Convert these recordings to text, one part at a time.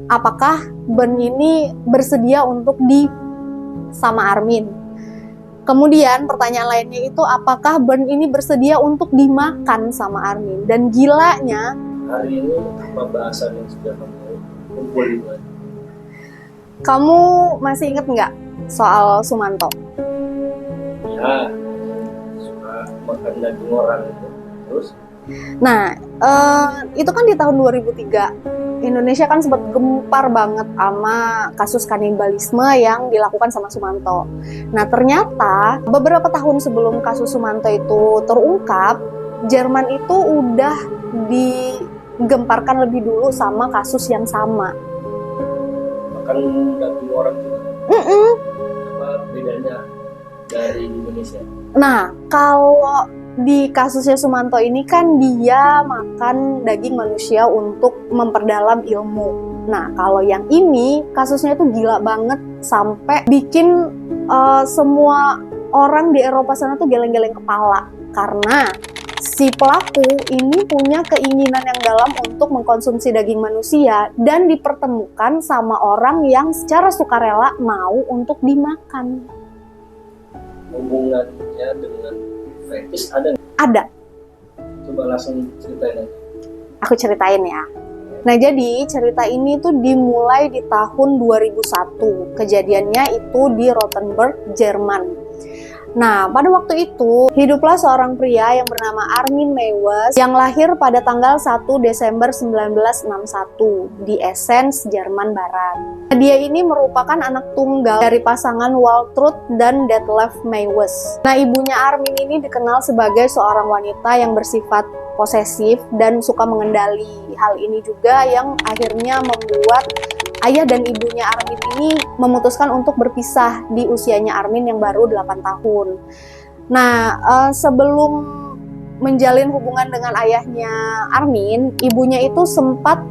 apakah Ben ini bersedia untuk sama Armin. Kemudian pertanyaan lainnya itu apakah Ben ini bersedia untuk dimakan sama Armin. Dan gilanya, hari ini apa bahasan yang sudah kamu kumpulin? kamu masih inget nggak soal Sumanto? Ya, suka makan daging orang itu. Terus? Nah, itu kan di tahun 2003. Indonesia kan sempat gempar banget sama kasus kanibalisme yang dilakukan sama Sumanto. Nah, ternyata beberapa tahun sebelum kasus Sumanto itu terungkap, Jerman itu udah digemparkan lebih dulu sama kasus yang sama. Makan daging orang juga. Apa bedanya dari Indonesia? Nah, kalau di kasusnya Sumanto ini kan dia makan daging manusia untuk memperdalam ilmu. Nah, kalau yang ini kasusnya tuh gila banget sampai bikin semua orang di Eropa sana tuh geleng-geleng kepala karena si pelaku ini punya keinginan yang dalam untuk mengkonsumsi daging manusia dan dipertemukan sama orang yang secara sukarela mau untuk dimakan. Hubungannya dengan fetish ada nggak? Ada. Coba langsung ceritain aja. Aku ceritain ya. Nah, jadi cerita ini tuh dimulai di tahun 2001. Kejadiannya itu di Rothenburg, Jerman. Nah, pada waktu itu, hiduplah seorang pria yang bernama Armin Meiwes yang lahir pada tanggal 1 Desember 1961 di Essen, Jerman Barat. Dia ini merupakan anak tunggal dari pasangan Waltraud dan Detlef Meiwes. Nah, ibunya Armin ini dikenal sebagai seorang wanita yang bersifat posesif dan suka mengendali. Hal ini juga yang akhirnya membuat ayah dan ibunya Armin ini memutuskan untuk berpisah di usianya Armin yang baru 8 tahun. Nah, sebelum menjalin hubungan dengan ayahnya Armin, ibunya itu sempat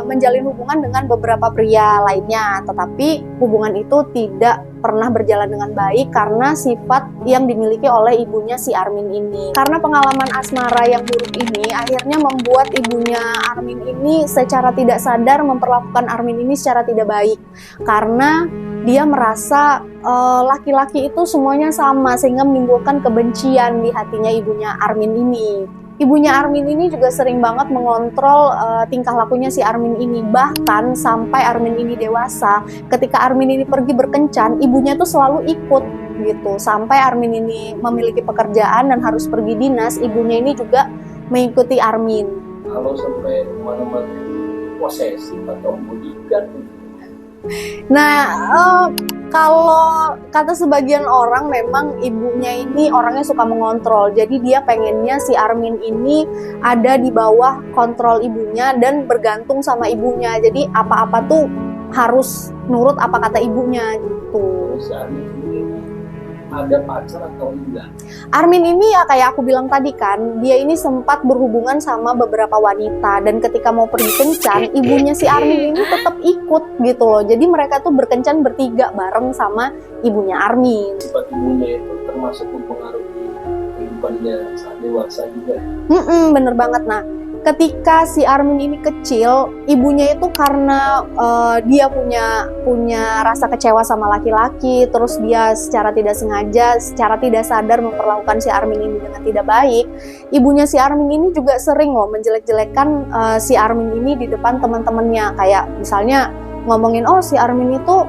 menjalin hubungan dengan beberapa pria lainnya, tetapi hubungan itu tidak pernah berjalan dengan baik karena sifat yang dimiliki oleh ibunya si Armin ini. Karena pengalaman asmara yang buruk ini akhirnya membuat ibunya Armin ini secara tidak sadar memperlakukan Armin ini secara tidak baik karena dia merasa laki-laki itu semuanya sama sehingga menimbulkan kebencian di hatinya ibunya Armin ini. Ibunya Armin ini juga sering banget mengontrol tingkah lakunya si Armin ini. Bahkan sampai Armin ini dewasa, ketika Armin ini pergi berkencan, ibunya tuh selalu ikut gitu. Sampai Armin ini memiliki pekerjaan dan harus pergi dinas, ibunya ini juga mengikuti Armin. Kalau sampai kemana-mana posesif atau bodyguard. Nah, kalau kata sebagian orang memang ibunya ini orangnya suka mengontrol. Jadi dia pengennya si Armin ini ada di bawah kontrol ibunya dan bergantung sama ibunya. Jadi apa-apa tuh harus nurut apa kata ibunya gitu. Si Armin ini ada pacar atau enggak? Armin ini ya kayak aku bilang tadi kan, dia ini sempat berhubungan sama beberapa wanita dan ketika mau pergi kencan, ibunya si Armin ini tetap ikut gitu loh. Jadi mereka tuh berkencan bertiga bareng sama ibunya Armin. Sifat ibunya itu termasuk mempengaruhi kehidupannya saat dewasa juga. Bener banget. Nah, ketika si Armin ini kecil, ibunya itu karena dia punya rasa kecewa sama laki-laki, terus dia secara tidak sengaja, secara tidak sadar memperlakukan si Armin ini dengan tidak baik. Ibunya si Armin ini juga sering loh menjelek-jelekan si Armin ini di depan teman-temannya, kayak misalnya ngomongin, oh si Armin itu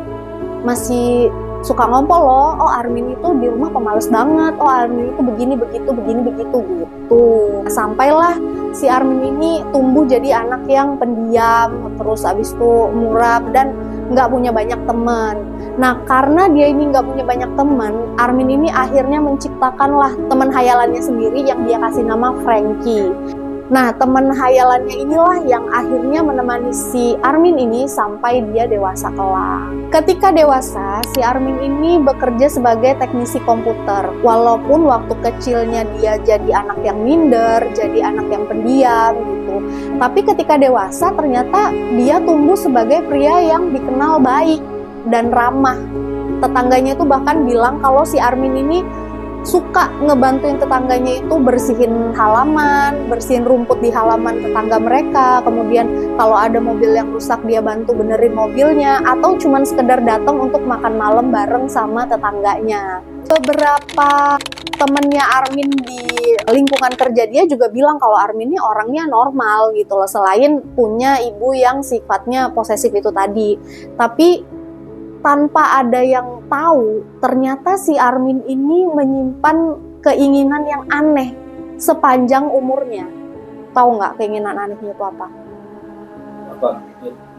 masih suka ngompol loh, oh Armin itu di rumah pemalas banget, oh Armin itu begini begitu gitu. Sampailah si Armin ini tumbuh jadi anak yang pendiam, terus abis itu murab dan nggak punya banyak teman. Nah, karena dia ini nggak punya banyak teman, Armin ini akhirnya menciptakanlah teman hayalannya sendiri yang dia kasih nama Frankie. Nah, teman hayalannya inilah yang akhirnya menemani si Armin ini sampai dia dewasa kelak. Ketika dewasa, si Armin ini bekerja sebagai teknisi komputer. Walaupun waktu kecilnya dia jadi anak yang minder, jadi anak yang pendiam gitu. Tapi ketika dewasa ternyata dia tumbuh sebagai pria yang dikenal baik dan ramah. Tetangganya itu bahkan bilang kalau si Armin ini suka ngebantuin tetangganya itu bersihin halaman, bersihin rumput di halaman tetangga mereka. Kemudian kalau ada mobil yang rusak dia bantu benerin mobilnya, atau cuman sekedar datang untuk makan malam bareng sama tetangganya. Beberapa temennya Armin di lingkungan kerja dia juga bilang kalau Armin ini orangnya normal gitu loh, selain punya ibu yang sifatnya posesif itu tadi. Tapi tanpa ada yang tahu, ternyata si Armin ini menyimpan keinginan yang aneh sepanjang umurnya. Tahu nggak keinginan anehnya itu apa? Apa?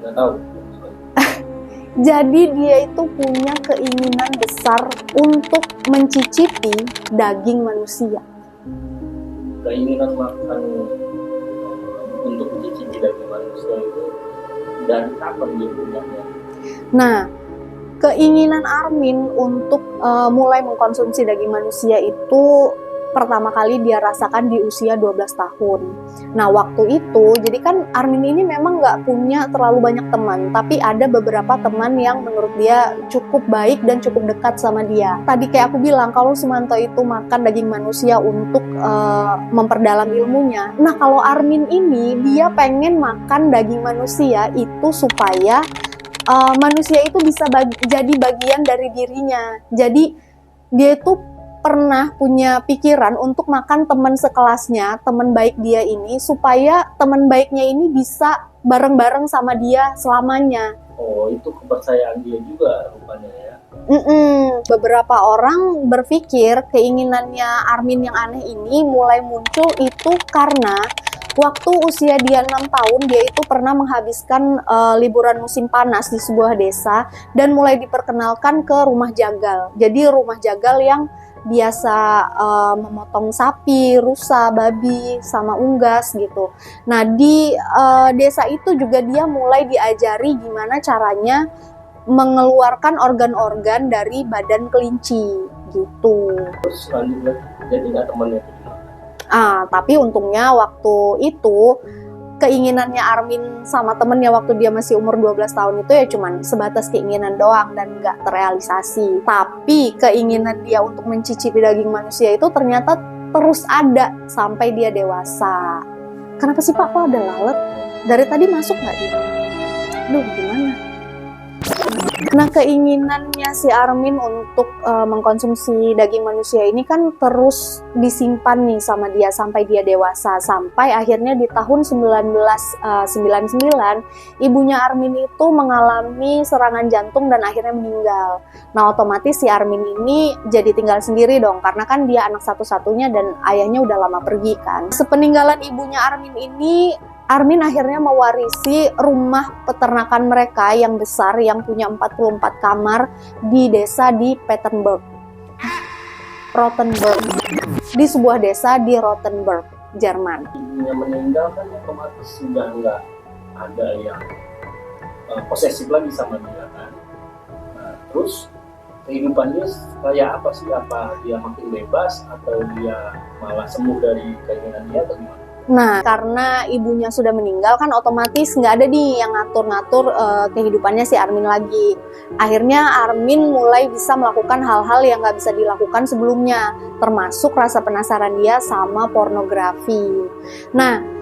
Nggak tahu. Jadi dia itu punya keinginan besar untuk mencicipi daging manusia. Keinginan makan untuk mencicipi daging manusia itu dari kapan dia punyanya? Nah, keinginan Armin untuk mulai mengkonsumsi daging manusia itu pertama kali dia rasakan di usia 12 tahun. Nah, waktu itu, jadi kan Armin ini memang nggak punya terlalu banyak teman, tapi ada beberapa teman yang menurut dia cukup baik dan cukup dekat sama dia. Tadi kayak aku bilang, kalau Sumanto itu makan daging manusia untuk memperdalam ilmunya. Nah, kalau Armin ini, dia pengen makan daging manusia itu supaya manusia itu bisa jadi bagian dari dirinya. Jadi dia itu pernah punya pikiran untuk makan teman sekelasnya, teman baik dia ini, supaya teman baiknya ini bisa bareng-bareng sama dia selamanya. Oh, itu kepercayaan dia juga rupanya ya. Beberapa orang berpikir keinginannya Armin yang aneh ini mulai muncul itu karena waktu usia dia 6 tahun, dia itu pernah menghabiskan liburan musim panas di sebuah desa dan mulai diperkenalkan ke rumah jagal. Jadi rumah jagal yang biasa memotong sapi, rusa, babi, sama unggas gitu. Nah, di desa itu juga dia mulai diajari gimana caranya mengeluarkan organ-organ dari badan kelinci gitu. Terus lanjut, jadi nggak temannya itu dimakan? Tapi untungnya waktu itu keinginannya Armin sama temennya waktu dia masih umur 12 tahun itu ya cuman sebatas keinginan doang dan nggak terrealisasi. Tapi keinginan dia untuk mencicipi daging manusia itu ternyata terus ada sampai dia dewasa. Kenapa sih Pak? Kok ada lalat? Dari tadi masuk nggak dia? Aduh, gimana? Nah, keinginannya si Armin untuk mengkonsumsi daging manusia ini kan terus disimpan nih sama dia sampai dia dewasa. Sampai akhirnya di tahun 1999, ibunya Armin itu mengalami serangan jantung dan akhirnya meninggal. Nah, otomatis si Armin ini jadi tinggal sendiri dong, karena kan dia anak satu-satunya dan ayahnya udah lama pergi kan. Sepeninggalan ibunya Armin ini, Armin akhirnya mewarisi rumah peternakan mereka yang besar yang punya 44 kamar di desa di Rothenburg, di sebuah desa di Rothenburg, Jerman. Ibunya meninggal kan otomatis sudah nggak ada yang posesif lagi sama dia kan. Nah, terus kehidupannya kayak apa sih? Apa dia makin bebas atau dia malah sembuh dari keinginan dia atau gimana? Nah, karena ibunya sudah meninggal kan otomatis nggak ada nih yang ngatur-ngatur kehidupannya si Armin lagi. Akhirnya Armin mulai bisa melakukan hal-hal yang nggak bisa dilakukan sebelumnya, termasuk rasa penasaran dia sama pornografi. Nah,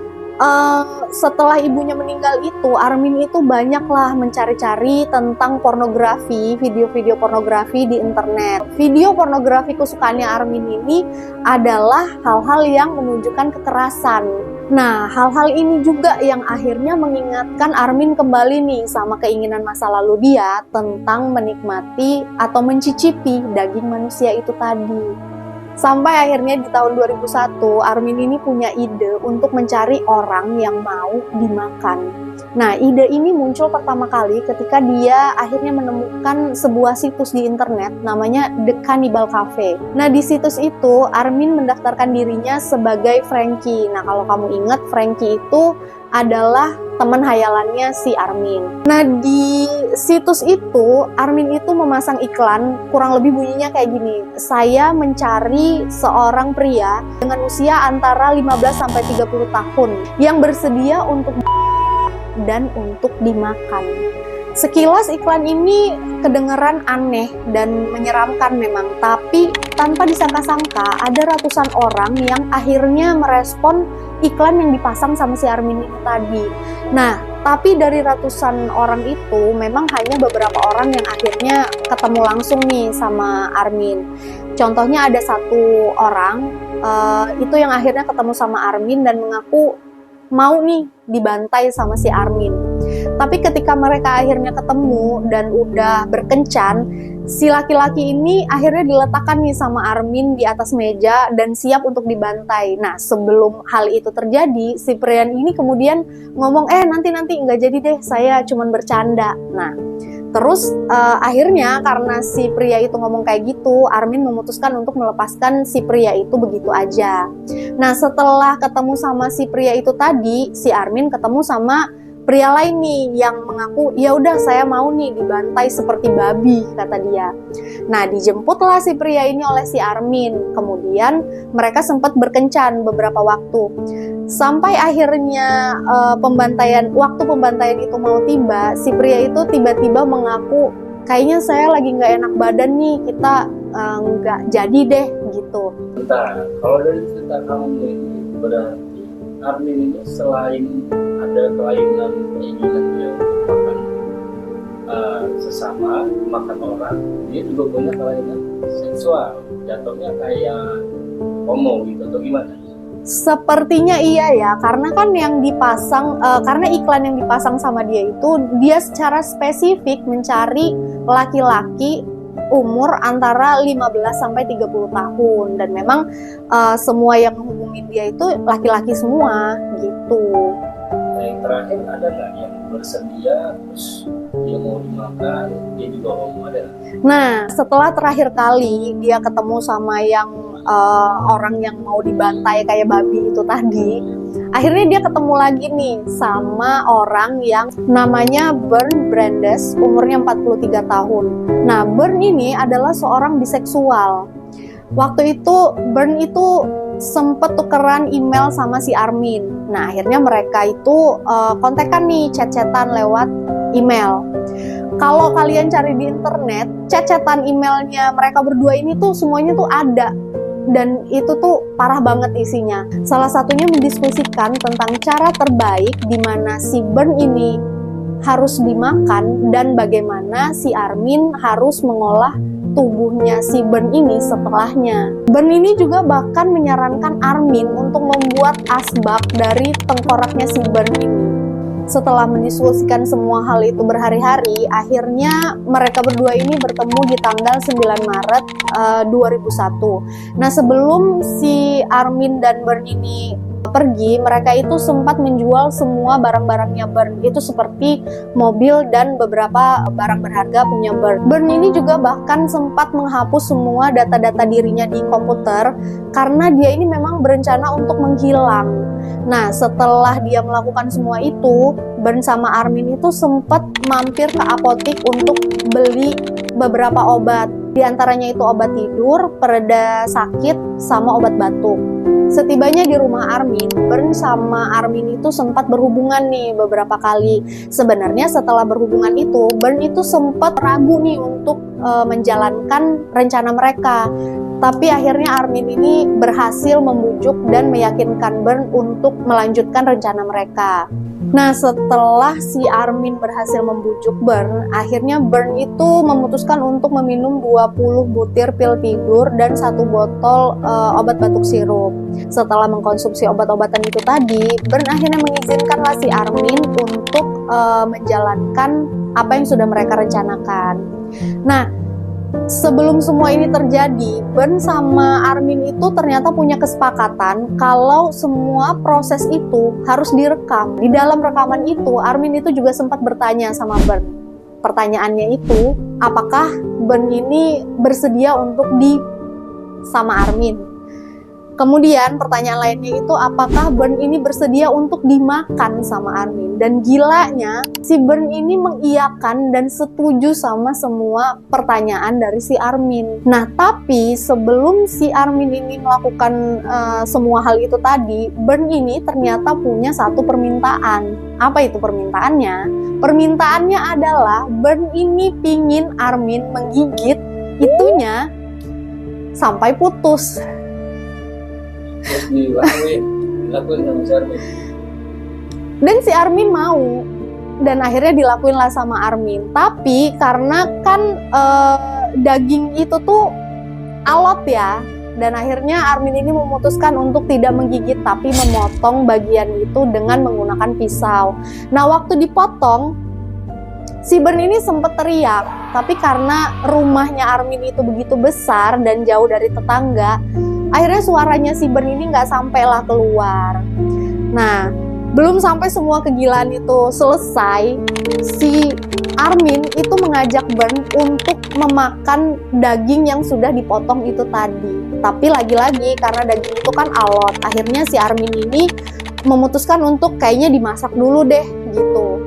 setelah ibunya meninggal itu, Armin itu banyaklah mencari-cari tentang pornografi, video-video pornografi di internet. Video pornografi kesukaannya Armin ini adalah hal-hal yang menunjukkan kekerasan. Nah, hal-hal ini juga yang akhirnya mengingatkan Armin kembali nih sama keinginan masa lalu dia tentang menikmati atau mencicipi daging manusia itu tadi. Sampai akhirnya di tahun 2001, Armin ini punya ide untuk mencari orang yang mau dimakan. Nah, ide ini muncul pertama kali ketika dia akhirnya menemukan sebuah situs di internet namanya The Cannibal Cafe. Nah, di situs itu Armin mendaftarkan dirinya sebagai Frankie. Nah, kalau kamu ingat, Frankie itu adalah teman hayalannya si Armin. Nah, di situs itu Armin itu memasang iklan, kurang lebih bunyinya kayak gini: saya mencari seorang pria dengan usia antara 15-30 tahun yang bersedia untuk dan untuk dimakan. Sekilas iklan ini kedengeran aneh dan menyeramkan memang, tapi tanpa disangka-sangka ada ratusan orang yang akhirnya merespon iklan yang dipasang sama si Armin ini tadi. Nah, tapi dari ratusan orang itu memang hanya beberapa orang yang akhirnya ketemu langsung nih sama Armin. Contohnya ada satu orang itu yang akhirnya ketemu sama Armin dan mengaku mau nih dibantai sama si Armin. Tapi ketika mereka akhirnya ketemu dan udah berkencan, si laki-laki ini akhirnya diletakkan nih sama Armin di atas meja dan siap untuk dibantai. Nah, sebelum hal itu terjadi, si pria ini kemudian ngomong, nanti nggak jadi deh, saya cuman bercanda. Nah, terus akhirnya karena si pria itu ngomong kayak gitu, Armin memutuskan untuk melepaskan si pria itu begitu aja. Nah, setelah ketemu sama si pria itu tadi, si Armin ketemu sama pria lain nih yang mengaku, ya udah saya mau nih dibantai seperti babi, kata dia. Nah, dijemputlah si pria ini oleh si Armin. Kemudian mereka sempat berkencan beberapa waktu. Sampai akhirnya waktu pembantaian itu mau tiba, si pria itu tiba-tiba mengaku, kayaknya saya lagi nggak enak badan nih, kita nggak jadi deh gitu. Bentar, kalau dari cerita kamu ini berarti Armin ini selain ada kelainan keinginan dia untuk makan sesama, makan orang, dia juga punya kelainan seksual, jatuhnya kayak homo gitu atau gimana? Sepertinya iya ya, karena kan yang dipasang, karena iklan yang dipasang sama dia itu, dia secara spesifik mencari laki-laki umur antara 15-30 tahun, dan memang semua yang menghubungin dia itu laki-laki semua gitu. Nah, yang terakhir ada nggak yang bersedia terus dia mau dimakan, dia juga mau ada? Nah, setelah terakhir kali dia ketemu sama yang orang yang mau dibantai kayak babi itu tadi, akhirnya dia ketemu lagi nih sama orang yang namanya Bernd Brandes, umurnya 43 tahun. Nah, Bernd ini adalah seorang biseksual. Waktu itu Bernd itu sempet tukeran email sama si Armin. Nah, akhirnya mereka itu kontekan nih, chat-chatan lewat email. Kalau kalian cari di internet, chat-chatan emailnya mereka berdua ini tuh semuanya tuh ada. Dan itu tuh parah banget isinya. Salah satunya mendiskusikan tentang cara terbaik di mana si Bernd ini harus dimakan dan bagaimana si Armin harus mengolah tubuhnya si Bernd ini setelahnya. Bernd ini juga bahkan menyarankan Armin untuk membuat asbak dari tengkoraknya si Bernd ini. Setelah mendiskusikan semua hal itu berhari-hari, akhirnya mereka berdua ini bertemu di tanggal 9 Maret 2001. Nah, sebelum si Armin dan Bernd ini pergi, mereka itu sempat menjual semua barang-barangnya Bernd, itu seperti mobil dan beberapa barang berharga punya Bernd. Bernd ini juga bahkan sempat menghapus semua data-data dirinya di komputer karena dia ini memang berencana untuk menghilang. Nah, setelah dia melakukan semua itu, Bernd sama Armin itu sempat mampir ke apotik untuk beli beberapa obat. Di antaranya itu obat tidur, pereda sakit, sama obat batuk. Setibanya di rumah Armin, Bernd sama Armin itu sempat berhubungan nih beberapa kali. Sebenarnya setelah berhubungan itu, Bernd itu sempat ragu nih untuk menjalankan rencana mereka. Tapi akhirnya Armin ini berhasil membujuk dan meyakinkan Bernd untuk melanjutkan rencana mereka. Nah, setelah si Armin berhasil membujuk Bernd, akhirnya Bernd itu memutuskan untuk meminum 20 butir pil tidur dan 1 botol obat batuk sirup. Setelah mengkonsumsi obat-obatan itu tadi, Bernd akhirnya mengizinkanlah si Armin untuk menjalankan apa yang sudah mereka rencanakan. Nah, sebelum semua ini terjadi, Bernd sama Armin itu ternyata punya kesepakatan kalau semua proses itu harus direkam. Di dalam rekaman itu, Armin itu juga sempat bertanya sama Bernd. Pertanyaannya itu, apakah Bernd ini bersedia untuk sama Armin? Kemudian pertanyaan lainnya itu, apakah Bernd ini bersedia untuk dimakan sama Armin? Dan gilanya, si Bernd ini mengiyakan dan setuju sama semua pertanyaan dari si Armin. Nah, tapi sebelum si Armin ini melakukan semua hal itu tadi, Bernd ini ternyata punya satu permintaan. Apa itu permintaannya? Permintaannya adalah Bern ini pingin Armin menggigit itunya sampai putus. Terus dilakuin sama si Armin. Dan si Armin mau, dan akhirnya dilakuin lah sama Armin. Tapi karena kan daging itu tuh alot ya, dan akhirnya Armin ini memutuskan untuk tidak menggigit tapi memotong bagian itu dengan menggunakan pisau. Nah, waktu dipotong, si Bern ini sempat teriak, tapi karena rumahnya Armin itu begitu besar dan jauh dari tetangga, akhirnya suaranya si Bern ini nggak sampailah keluar. Nah, belum sampai semua kegilaan itu selesai, si Armin itu mengajak Bern untuk memakan daging yang sudah dipotong itu tadi. Tapi lagi-lagi karena daging itu kan alot, akhirnya si Armin ini memutuskan untuk kayaknya dimasak dulu deh gitu.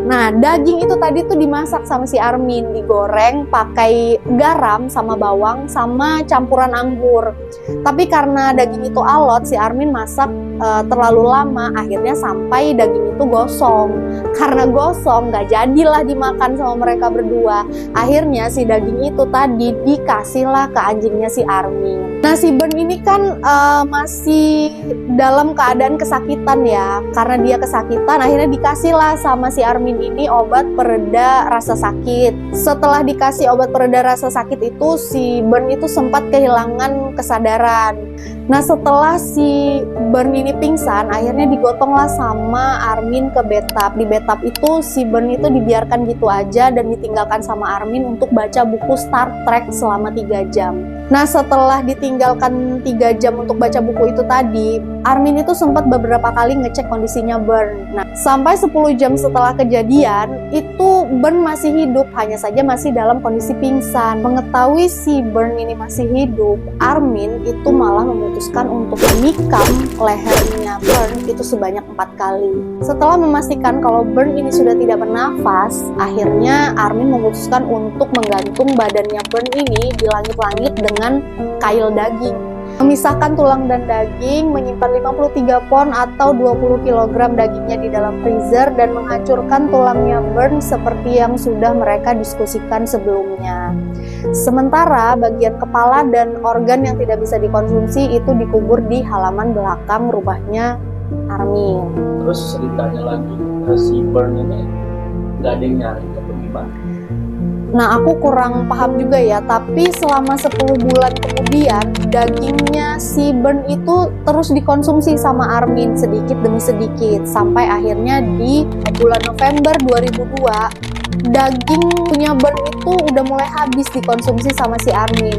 Nah, daging itu tadi tuh dimasak sama si Armin, digoreng pakai garam sama bawang sama campuran anggur. Tapi karena daging itu alot, si Armin masak terlalu lama, akhirnya sampai daging itu gosong. Karena gosong, gak jadilah dimakan sama mereka berdua. Akhirnya si daging itu tadi dikasihlah ke anjingnya si Armin. Nah, si Bern ini kan masih dalam keadaan kesakitan ya. Karena dia kesakitan, akhirnya dikasihlah sama si Armin ini obat pereda rasa sakit. Setelah dikasih obat pereda rasa sakit itu, si Bern itu sempat kehilangan kesadaran. Nah, setelah si Bern ini pingsan, akhirnya digotonglah sama Armin ke bathtub. Di bathtub itu si Bern itu dibiarkan gitu aja dan ditinggalkan sama Armin untuk baca buku Star Trek selama 3 jam. Nah, setelah ditinggalkan 3 jam untuk baca buku itu tadi, Armin itu sempat beberapa kali ngecek kondisinya Bern. Nah, sampai 10 jam setelah kejadian, itu Bern masih hidup, hanya saja masih dalam kondisi pingsan. Mengetahui si Bern ini masih hidup, Armin itu malah memutuskan untuk menikam lehernya Bern itu sebanyak 4 kali. Setelah memastikan kalau Bern ini sudah tidak bernafas, akhirnya Armin memutuskan untuk menggantung badannya Bern ini di langit-langit dengan kail daging. Memisahkan tulang dan daging, menyimpan 53 pon atau 20 kg dagingnya di dalam freezer, dan menghancurkan tulangnya Bern seperti yang sudah mereka diskusikan sebelumnya. Sementara bagian kepala dan organ yang tidak bisa dikonsumsi itu dikubur di halaman belakang rumahnya Armin. Terus ceritanya lagi, si Bern ini nggak ada yang nyari atau gimana? Nah, aku kurang paham juga ya, tapi selama 10 bulan kemudian dagingnya si Bern itu terus dikonsumsi sama Armin sedikit demi sedikit, sampai akhirnya di bulan November 2002 daging punya Bern itu udah mulai habis dikonsumsi sama si Armin.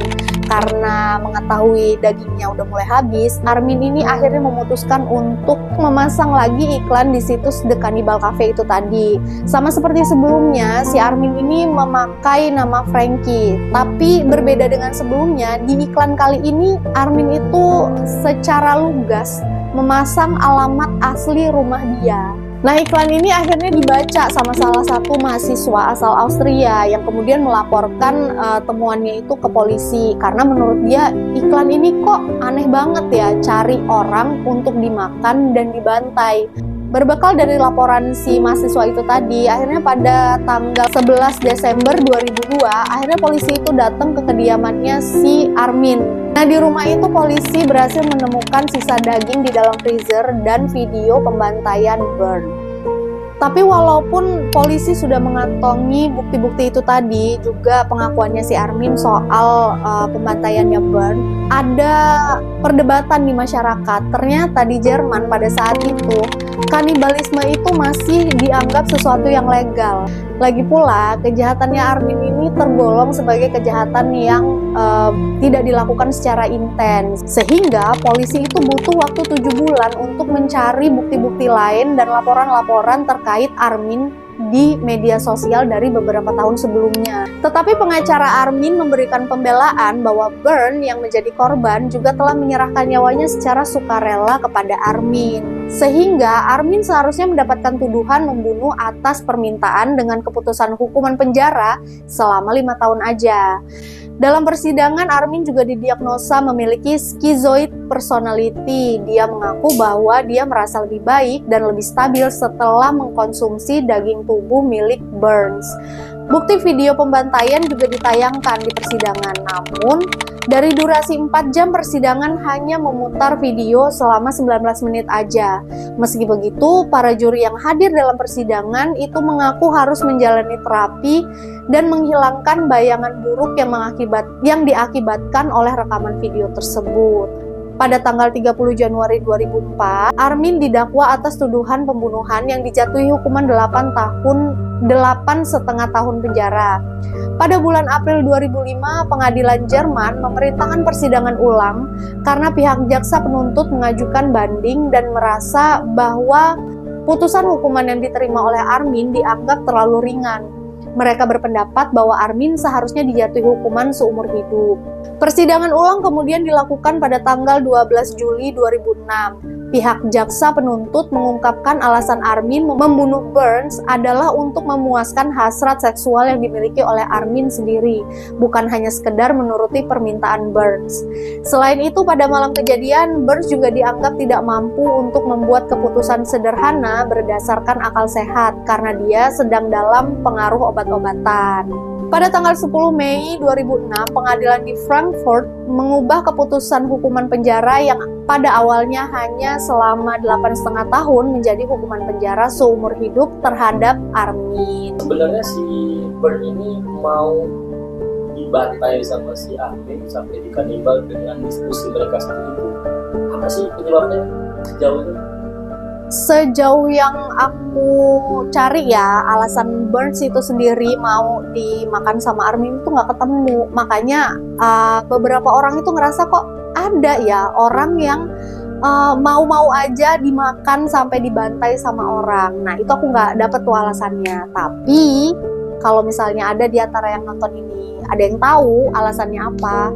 Karena mengetahui dagingnya udah mulai habis, Armin ini akhirnya memutuskan untuk memasang lagi iklan di situs The Cannibal Cafe itu tadi. Sama seperti sebelumnya, si Armin ini memakai nama Frankie. Tapi berbeda dengan sebelumnya, di iklan kali ini Armin itu secara lugas memasang alamat asli rumah dia. Nah, iklan ini akhirnya dibaca sama salah satu mahasiswa asal Austria yang kemudian melaporkan temuannya itu ke polisi karena menurut dia iklan ini kok aneh banget ya, cari orang untuk dimakan dan dibantai. Berbekal dari laporan si mahasiswa itu tadi, akhirnya pada tanggal 11 Desember 2002, akhirnya polisi itu datang ke kediamannya si Armin. Nah, di rumah itu polisi berhasil menemukan sisa daging di dalam freezer dan video pembantaian Bern. Tapi walaupun polisi sudah mengantongi bukti-bukti itu tadi, juga pengakuannya si Armin soal pembantaiannya Bern, ada perdebatan di masyarakat. Ternyata di Jerman pada saat itu, kanibalisme itu masih dianggap sesuatu yang legal. Lagi pula, kejahatannya Armin ini tergolong sebagai kejahatan yang tidak dilakukan secara intens. Sehingga polisi itu butuh waktu 7 bulan untuk mencari bukti-bukti lain dan laporan-laporan terkait Armin di media sosial dari beberapa tahun sebelumnya. Tetapi pengacara Armin memberikan pembelaan bahwa Bern yang menjadi korban juga telah menyerahkan nyawanya secara sukarela kepada Armin. Sehingga Armin seharusnya mendapatkan tuduhan membunuh atas permintaan dengan keputusan hukuman penjara selama 5 tahun aja. Dalam persidangan, Armin juga didiagnosa memiliki schizoid personality. Dia mengaku bahwa dia merasa lebih baik dan lebih stabil setelah mengkonsumsi daging tubuh milik Burns. Bukti video pembantaian juga ditayangkan di persidangan, namun dari durasi 4 jam persidangan hanya memutar video selama 19 menit aja. Meski begitu, para juri yang hadir dalam persidangan itu mengaku harus menjalani terapi dan menghilangkan bayangan buruk yang diakibatkan oleh rekaman video tersebut. Pada tanggal 30 Januari 2004, Armin didakwa atas tuduhan pembunuhan yang dijatuhi hukuman 8,5 tahun penjara. Pada bulan April 2005, pengadilan Jerman memerintahkan persidangan ulang karena pihak jaksa penuntut mengajukan banding dan merasa bahwa putusan hukuman yang diterima oleh Armin dianggap terlalu ringan. Mereka berpendapat bahwa Armin seharusnya dijatuhi hukuman seumur hidup. Persidangan ulang kemudian dilakukan pada tanggal 12 Juli 2006. Pihak jaksa penuntut mengungkapkan alasan Armin membunuh Burns adalah untuk memuaskan hasrat seksual yang dimiliki oleh Armin sendiri, bukan hanya sekedar menuruti permintaan Burns. Selain itu, pada malam kejadian, Burns juga dianggap tidak mampu untuk membuat keputusan sederhana berdasarkan akal sehat karena dia sedang dalam pengaruh obat-obatan. Pada tanggal 10 Mei 2006, pengadilan di Frankfurt mengubah keputusan hukuman penjara yang pada awalnya hanya selama 8,5 tahun menjadi hukuman penjara seumur hidup terhadap Armin. Sebenarnya si Burns ini mau dibantai sama si Armin sampai dikanibal dengan diskusi mereka saat itu. Apa sih penyebabnya sejauh ini? Sejauh yang aku cari ya, alasan Burns itu sendiri mau dimakan sama Armin itu nggak ketemu. Makanya beberapa orang itu ngerasa kok ada ya orang yang mau-mau aja dimakan sampai dibantai sama orang. Nah itu aku nggak dapet tuh alasannya. Tapi kalau misalnya ada di antara yang nonton ini, ada yang tahu alasannya apa,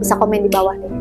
bisa komen di bawah deh.